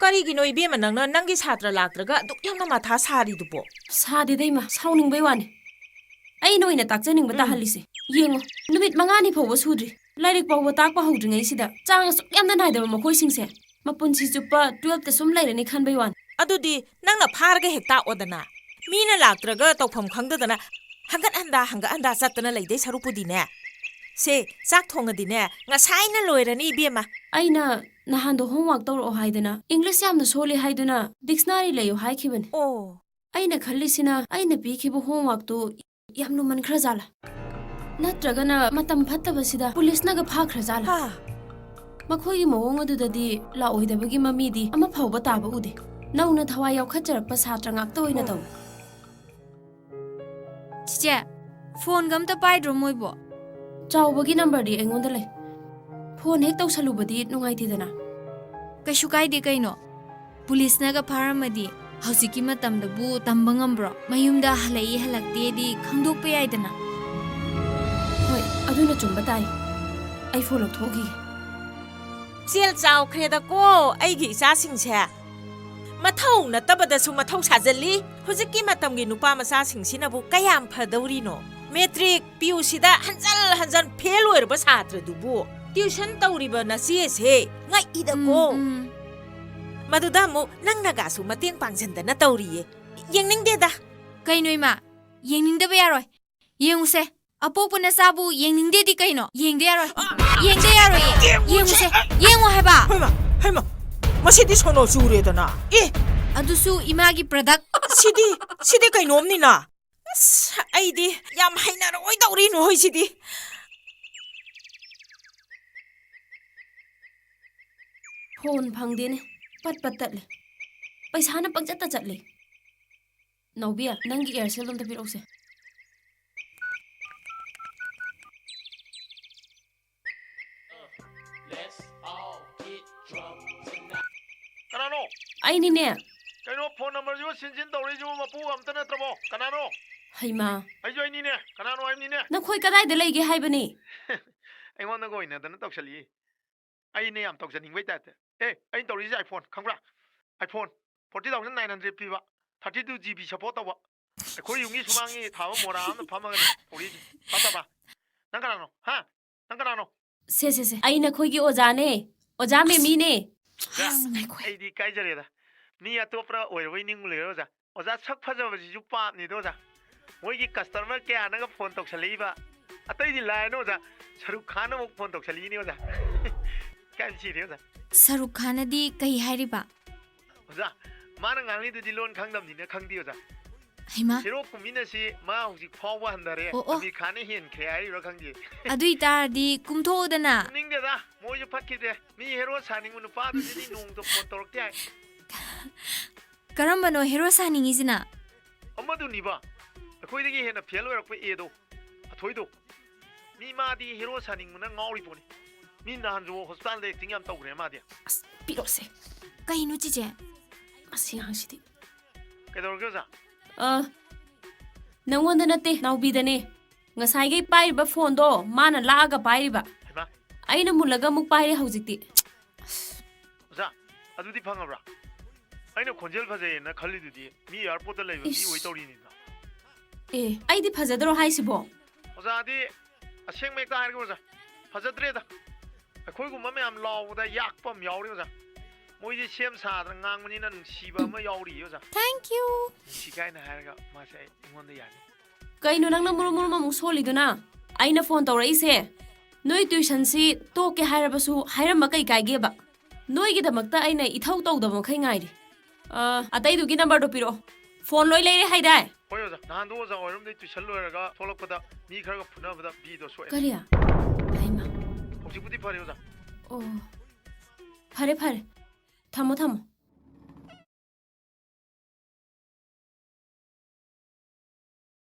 ꯀꯔꯤꯒꯤꯅꯣ ꯏꯕꯦꯝꯃ ꯅꯪꯒꯤ ꯁꯥꯇ꯭ꯔ ꯂꯥꯛꯇ꯭ꯔꯒ ꯑꯗꯨꯛ ꯌꯥꯝꯅ ꯃꯊꯥ ꯁꯥꯔꯤꯗꯨꯕꯣ? ꯁꯥꯗꯦꯗ ꯏꯃꯥ, ꯁꯥꯎꯅꯤꯡꯕꯩ ꯋꯥꯅꯤ. ꯑꯩꯅ ꯑꯣꯏꯅ ꯇꯥꯛꯆꯅꯤꯡꯕ ꯇꯥꯍꯜꯂꯤꯁꯦ. ꯌꯦꯡꯉꯣ, ꯅꯨꯃꯤꯠ 5ꯅꯤ ꯐꯥꯎꯕ ꯁꯨꯗ꯭ꯔꯤ. ꯂꯥꯏꯔꯤꯛ ꯐꯥꯎꯕ ꯇꯥꯛꯄ ꯍꯧꯗ꯭ꯔꯤꯉꯩꯁꯤꯗ ꯆꯥꯡ ꯑꯁꯨꯛ ꯌꯥꯝꯅ ꯅꯥꯏꯗꯕ ꯃꯈꯣꯏꯁꯤꯡꯁꯦ ꯃꯄꯨꯟꯁꯤ ꯆꯨꯞꯄ 12ꯇ ꯁꯨꯝ ꯂꯩꯔꯅꯤ ꯈꯟꯕꯩ ꯋꯥꯅꯤ. ꯑꯗꯨꯗꯤ ꯅꯪꯅ ꯐꯥꯔꯒ ꯍꯦꯛ ꯇꯥꯛꯑꯣꯗꯅ. ꯃꯤꯅ ꯂꯥꯛꯇ꯭ꯔꯒ ꯇꯧꯐꯝ ꯈꯪꯗꯗꯅ ꯍꯪꯒꯠ ꯍꯟꯗꯥ ꯆꯠꯇꯅ ꯂꯩꯗꯩ ꯁꯔꯨꯛꯄꯨꯗꯤꯅꯦ. ꯁꯦ, ꯆꯥꯛ ꯊꯣꯡꯉꯗꯤꯅꯦ ꯉꯁꯥꯏꯅ ꯂꯣꯏꯔꯅꯤ ꯏꯕꯦꯝꯃ. ꯑꯩꯅ ꯅꯍꯥꯟꯗꯣ ꯍꯣꯝꯋꯥꯔꯛ ꯇꯧꯔꯛꯑꯣ ꯍꯥꯏꯗꯅ ꯏꯪꯂꯤꯁ ꯌꯥꯝꯅ ꯁꯣꯜꯂꯤ ꯍꯥꯏꯗꯨꯅ ꯗꯤꯛꯁꯅꯥꯔꯤ ꯂꯩꯌꯣ ꯍꯥꯏꯈꯤꯕꯅꯤ. ꯑꯣ. ꯑꯩꯅ ꯈꯜꯂꯤꯁꯤꯅ ꯑꯩꯅ ꯄꯤꯈꯤꯕ ꯍꯣꯝꯋꯥꯔꯛꯇꯨ ꯌꯥꯝ ꯂꯨꯃꯟꯈ꯭ꯔꯖꯥꯠꯂꯥ, ꯅꯠꯇ꯭ꯔꯒꯅ ꯃꯇꯝ ꯐꯠꯇꯕꯁꯤꯗ ꯄꯨꯂꯤꯁꯅꯒ ꯐꯥꯈ꯭ꯔꯖꯥꯠꯂꯥ. ꯃꯈꯣꯏꯒꯤ ꯃꯑꯣꯡ ꯑꯗꯨꯗꯗꯤ ꯂꯥꯛꯑꯣꯏꯗꯕꯒꯤ ꯃꯃꯤꯗꯤ ꯑꯃ ꯐꯥꯎꯕ ꯇꯥꯕ ꯎꯗꯦ. ꯅꯧꯅ ꯊꯋꯥꯏ ꯌꯥꯎꯈꯠꯆꯔꯛꯄ ꯁꯥꯇ꯭ꯔ ꯉꯥꯛꯇ ꯑꯣꯏꯅ ꯇꯧꯏ. ꯆꯤꯆꯦ, ꯐꯣꯟꯒ ꯑꯝꯇ ꯄꯥꯏꯗ꯭ꯔꯣ ꯃꯣꯏꯕꯣ? ꯆꯥꯎꯕꯒꯤ ꯅꯝꯕꯔꯗꯤ ꯑꯩꯉꯣꯟꯗ ꯂꯩ. ꯐꯣꯟ ꯍꯦꯛ ꯇꯧꯁꯜꯂꯨꯕꯗꯤ ꯅꯨꯡꯉꯥꯏꯇꯦꯗꯅ. ꯀꯩꯁꯨ ꯀꯥꯏꯗꯦ ꯀꯩꯅꯣ. ꯄꯨꯂꯤꯁꯅꯒ ꯐꯥꯔꯝꯃꯗꯤ ꯍꯧꯖꯤꯛꯀꯤ ꯃꯇꯝꯗꯕꯨ ꯇꯝꯕ ꯉꯝꯕ꯭ꯔꯣ? ꯃꯌꯨꯝꯗ ꯍꯜꯂꯛꯏ ꯍꯜꯂꯛꯇꯦꯗꯤ ꯈꯪꯗꯣꯛꯄ ꯌꯥꯏꯗꯅ. ꯍꯣꯏ, ꯑꯗꯨꯅ ꯆꯨꯝꯕ ꯇꯥꯏ. ꯑꯩ ꯐꯣꯟ ꯂꯧꯊꯣꯛꯈꯤꯒꯦ. ꯆꯦꯜ ꯆꯥꯎꯈ꯭ꯔꯦꯗꯀꯣ ꯑꯩꯒꯤ ꯏꯆꯥꯁꯤꯡꯁꯦ. ꯃꯊꯧ ꯅꯠꯇꯕꯗꯁꯨ ꯃꯊꯧ ꯁꯥꯖꯜꯂꯤ. ꯍꯧꯖꯤꯛꯀꯤ ꯃꯇꯝꯒꯤ ꯅꯨꯄꯥ ꯃꯆꯥꯁꯤꯡꯁꯤꯅꯕꯨ ꯀꯌꯥꯝ ꯐꯗꯧꯔꯤꯅꯣ? ꯃꯦꯇ꯭ꯔꯤꯛ ꯄꯤꯌꯨꯁꯤꯗ ꯍꯟꯖꯟ ꯐꯦꯜ ꯑꯣꯏꯔꯕ ꯁꯥꯇ꯭ꯔꯗꯨꯕꯨ ꯇ꯭ꯌꯨꯁꯟ ꯇꯧꯔꯤꯕ ꯅꯆꯦꯁꯦ ꯉꯛꯏꯗꯀꯣ. ꯃꯗꯨꯗ ꯑꯃꯨꯛ ꯅꯪꯅꯒꯁꯨ ꯃꯇꯦꯡ ꯄꯥꯡꯁꯤꯟꯗꯅ ꯇꯧꯔꯤꯌꯦ. ꯌꯦꯡꯅꯤꯡꯗꯦꯗ. ꯀꯩꯅꯣ ꯏꯃꯥ? ꯌꯦꯡꯅꯤꯡꯗꯕ ꯌꯥꯔꯣꯏ. ꯌꯦꯡꯉꯨꯁꯦ. ꯑꯄꯣꯛꯄ ꯅꯆꯥꯕꯨ ꯌꯦꯡꯅꯤꯡꯗꯦꯗꯤ ꯀꯩꯅꯣ? ꯌꯦꯡꯗ ꯌꯥꯔꯣꯏ. ꯌꯦꯡꯗ ꯌꯥꯔꯣꯏꯌꯦ. ꯌꯦꯡꯉꯨꯁꯦ. ꯌꯦꯡꯉꯨ ꯍꯥꯏꯕ. ꯍꯩꯃ, ꯃꯁꯤꯗꯤ ꯁꯣꯅꯣ ꯆꯨꯔꯦꯗꯅ. ꯑꯗꯨꯁꯨ ꯏꯃꯥꯒꯤ ꯄ꯭ꯔꯗꯛ. ꯁꯤꯗꯤ ꯀꯩꯅꯣꯝꯅꯤꯅ. ꯑꯁ, ꯑꯩꯗꯤ ꯌꯥꯝ ꯍꯩꯅꯔꯣꯏꯗꯧꯔꯤ ꯅꯣꯏꯁꯤꯗꯤ. ꯐꯣꯟ ꯐꯪꯗꯦꯅꯦ, ꯄꯠ ꯇꯠꯂꯦ. ꯄꯩꯁꯥꯅ ꯄꯪꯆꯠꯇ ꯆꯠꯂꯦ. ꯅꯥꯎꯕꯤꯌꯥ, ꯅꯪꯒꯤ ꯑꯦꯌꯔꯁꯦꯜ ꯑꯝꯇ ꯄꯤꯔꯛꯎꯁꯦ. ꯀꯅꯥꯅꯣ? ꯑꯩꯅꯤꯅꯦ. ꯀꯩꯅꯣ ꯐꯣꯟ ꯅꯝꯕꯔꯁꯤꯕꯨ ꯁꯤꯟ ꯇꯧꯔꯛꯏꯁꯤꯕꯨ ꯃꯄꯨ ꯑꯝꯇ ꯅꯠꯇ꯭ꯔꯕꯣ? ꯀꯅꯥꯅꯣ? ꯍꯩꯃꯥ, ꯑꯩꯅꯤꯅꯦ. ꯀꯅꯥꯅꯣ ꯍꯥꯏꯕꯅꯤꯅꯦ. ꯅꯈꯣꯏ ꯀꯗꯥꯏꯗ ꯂꯩꯒꯦ ꯍꯥꯏꯕꯅꯤ? ꯑꯩꯉꯣꯟꯗꯒ ꯑꯣꯏꯅꯗꯅ ꯇꯧꯁꯜꯂꯤꯌꯦ. ꯑꯩꯅꯦ ꯌꯥꯝ ꯇꯧꯖꯅꯤꯡꯕꯩ ꯇꯥꯏꯞꯇ. ꯑꯩꯅ ꯇꯧꯔꯤꯁꯦ 아이폰 ꯈꯪꯕ꯭ꯔꯥ? 아이폰 40,900 ꯄꯤꯕ 32 GB ꯁꯄꯣꯔꯠ ꯇꯧꯕ. ꯑꯩꯈꯣꯏ ꯌꯨꯝꯒꯤ ꯁꯨꯃꯥꯡꯒꯤ ꯊꯥꯕ ꯃꯣꯔꯥ ꯑꯃꯅ ꯐꯝꯃꯒꯅꯤ ꯇꯧꯔꯤꯁꯦ. ꯐꯠꯇꯕ? ꯅꯪ ꯀꯅꯥꯅꯣ? ꯅꯪ ꯀꯅꯥꯅꯣ? ꯁꯦ, ꯑꯩ ꯅꯈꯣꯏꯒꯤ ꯑꯣꯖꯥꯅꯦ. ꯑꯣꯖꯥ ꯃꯦꯃꯤꯅꯦ. ꯑꯩꯗꯤ ꯀꯥꯏꯖꯔꯦꯗ. ꯃꯤ ꯑꯇꯣꯞꯄ ꯑꯣꯏꯔꯕꯣꯏ ꯅꯤꯡꯉꯨ ꯂꯩꯔꯦ ꯑꯣꯖꯥ. ꯑꯣꯖꯥ ꯁꯛ ꯐꯖꯕꯁꯤꯁꯨ ꯄꯥꯞꯅꯤꯗ ꯑꯣꯖꯥ. ꯃꯣꯏꯒꯤ ꯀꯁꯇꯃꯔ ꯀꯌꯥꯅꯒ ꯐꯣꯟ ꯇꯧꯁꯜꯂꯛꯏꯕ. ꯑꯇꯩꯗꯤ ꯂꯥꯏꯔꯅ ꯑꯣꯖꯥ. ꯁꯔꯨꯛ ꯈꯥꯟꯅ ꯑꯃꯨꯛ ꯐꯣꯟ ꯇꯧꯁꯜꯂꯛꯏꯅꯤ ꯑꯣꯖꯥ. ꯀꯥꯏ ꯁꯤꯔꯦ ꯑꯣꯖꯥ. ꯁꯔꯨꯛ ꯈꯥꯟꯅꯗꯤ ꯀꯩ ꯍꯥꯏꯔꯤꯕ? ꯑꯣꯖꯥ, ꯃꯥꯅ ꯉꯥꯡꯂꯤꯗꯨꯗꯤ ꯂꯣꯟ ꯈꯪꯗꯕꯅꯤꯅ ꯈꯪꯗꯦ ꯑꯣꯖꯥ. ꯍꯩꯃꯥ. ꯍꯦꯔꯣ ꯀꯨꯝꯃꯤꯟꯅꯁꯤ ꯃꯥ ꯍꯧꯖꯤꯛ ꯐꯥꯎꯕ ꯍꯟꯊꯔꯦ. ꯑꯃꯤꯔ ꯈꯥꯟꯅ ꯍꯦꯟꯈ꯭ꯔꯦ ꯍꯥꯏꯔꯤꯕ꯭ꯔꯥ ꯈꯪꯗꯦ. ꯑꯗꯨꯏ ꯇꯥꯔꯗꯤ ꯀꯨꯝꯊꯣꯛꯎꯗꯅ. ꯀꯨꯝꯅꯤꯡꯗꯦꯗ. ꯃꯣꯏꯁꯨ ꯐꯠꯈꯤꯗꯦ. ꯃꯤ ꯍꯦꯔꯣ ꯁꯥꯅꯤꯡꯕ ꯅꯨꯄꯥꯗꯨꯗꯤ ꯅꯣꯡꯃꯇ ꯐꯣꯟ ꯇꯧꯔꯛꯇꯦ ꯍꯥꯏ. ꯀꯔꯝꯕꯅꯣ ꯍꯦꯔꯣ ꯁꯥꯅꯤꯡꯉꯤꯁꯤꯅ? ꯑꯃꯗꯨꯅꯤꯕ. ꯑꯩꯈꯣꯏꯗꯒꯤ ꯍꯦꯟꯅ ꯐꯦꯜ ꯑꯣꯏꯔꯛꯄ ꯑꯦꯗꯣ, ꯑꯊꯣꯏꯗꯣ. ꯃꯤ ꯃꯥꯗꯤ ꯍꯦꯔꯣ ꯁꯥꯅꯤꯡꯕꯅ ꯉꯥꯎꯔꯤꯕꯣꯅꯤ. ꯃꯤ ꯅꯍꯥꯟꯁꯨ ꯍꯣꯁꯄꯤꯇꯥꯜꯗ ꯑꯦꯛꯇꯤꯡ ꯌꯥꯝ ꯇꯧꯈ꯭ꯔꯦ ꯃꯥꯗꯤ. ꯑꯁ, ꯄꯤꯔꯛꯑꯣꯁꯦ. ꯀꯩꯅꯣ ꯆꯤꯆꯦ? ꯑꯁꯤ ꯍꯥꯡꯁꯤꯗꯤ. ꯀꯩꯗꯧꯔꯒꯦ ꯑꯣꯖꯥ? ꯅꯪꯉꯣꯟꯗ ꯅꯠꯇꯦ, ꯅꯥꯎꯕꯤꯗꯅꯦ. ꯉꯁꯥꯏꯒꯩ ꯄꯥꯏꯔꯤꯕ ꯐꯣꯟꯗꯣ ꯃꯥꯅ ꯂꯥꯛꯑꯒ ꯄꯥꯏꯔꯤꯕ. ꯍꯩꯃꯥ. ꯑꯩꯅ ꯃꯨꯜꯂꯒ ꯑꯃꯨꯛ ꯄꯥꯏꯔꯦ ꯍꯧꯖꯤꯛꯇꯤ. ꯑꯣꯖꯥ, ꯑꯗꯨꯗꯤ ꯐꯪꯉꯕ꯭ꯔꯥ? ꯑꯩꯅ ꯈꯣꯟꯖꯦꯜ ꯐꯖꯩꯌꯦꯅ ꯈꯜꯂꯤꯗꯨꯗꯤ ꯃꯤ ꯑꯦꯌꯥꯔꯄꯣꯔꯠꯇ ꯂꯩꯕ ꯃꯤ ꯑꯣꯏ ꯇꯧꯔꯤꯅꯤꯗ. ꯑꯩꯗꯤ ꯐꯖꯗ꯭ꯔꯣ ꯍꯥꯏꯁꯤꯕꯣ? ꯑꯣꯖꯥꯗꯤ ꯑꯁꯦꯡꯕ ꯍꯦꯛꯇ ꯍꯥꯏꯔꯒꯦ ꯑꯣꯖꯥ. ꯐꯖꯗ꯭ꯔꯦꯗ. ꯑꯩꯈꯣꯏꯒꯨꯝꯕ ꯃꯌꯥꯝ ꯂꯥꯎꯕꯗ ꯌꯥꯛꯄ ꯑꯃ ꯌꯥꯎꯔꯤ ꯑꯣꯖꯥ. ꯃꯣꯏꯗꯤ ꯁꯦꯝ ꯁꯥꯗꯅ ꯉꯥꯡꯕꯅꯤꯅ ꯅꯨꯡꯁꯤꯕ ꯑꯃ ꯌꯥꯎꯔꯤꯌꯦ ꯑꯣꯖꯥ. Thank you. ꯅꯨꯡꯁꯤ ꯀꯥꯏꯅ ꯍꯥꯏꯔꯒ ꯃꯥꯁꯦ ꯑꯩꯉꯣꯟꯗ ꯌꯥꯅꯤ. ꯀꯩꯅꯣ ꯅꯪꯅ ꯃꯨꯔꯨꯝ ꯑꯃꯨꯛ ꯁꯣꯜꯂꯤꯗꯨꯅ? ꯑꯩꯅ ꯐꯣꯟ ꯇꯧꯔꯛꯏꯁꯦ ꯅꯣꯏ ꯇ꯭ꯌꯨꯁꯟꯁꯤ ꯇꯣꯛꯀꯦ ꯍꯥꯏꯔꯕꯁꯨ ꯍꯥꯏꯔꯝꯕ ꯀꯩ ꯀꯥꯏꯒꯦꯕ? ꯅꯣꯏꯒꯤꯗꯃꯛꯇ ꯑꯩꯅ ꯏꯊꯧ ꯇꯧꯗꯕ ꯃꯈꯩ ꯉꯥꯏꯔꯤ. ꯑꯇꯩꯗꯨꯒꯤ ꯅꯝꯕꯔꯗꯣ ꯄꯤꯔꯛꯑꯣ. ꯐꯣꯟ ꯂꯣꯏ ꯂꯩꯔꯦ ꯍꯥꯏꯗꯥꯏ? ꯍꯣꯏ ꯑꯣꯖꯥ. ꯅꯍꯥꯟꯗꯣ ꯑꯣꯖꯥ ꯑꯣꯏꯔꯝꯗꯩ ꯇ꯭ꯌꯨꯁꯟ ꯂꯣꯏꯔꯒ ꯊꯣꯛꯂꯛꯄꯗ ꯃꯤ ꯈꯔꯒ ꯐꯨꯅꯕꯗ ꯕꯤꯗꯣ ꯁꯣꯛꯑꯦ. ꯀꯔꯤ? ꯍꯩꯃꯥ. ꯍꯧꯖꯤꯛꯄꯨꯗꯤ ꯐꯔꯦ ꯑꯣꯖꯥ. ꯐꯔꯦ. ꯊꯝꯃꯣ.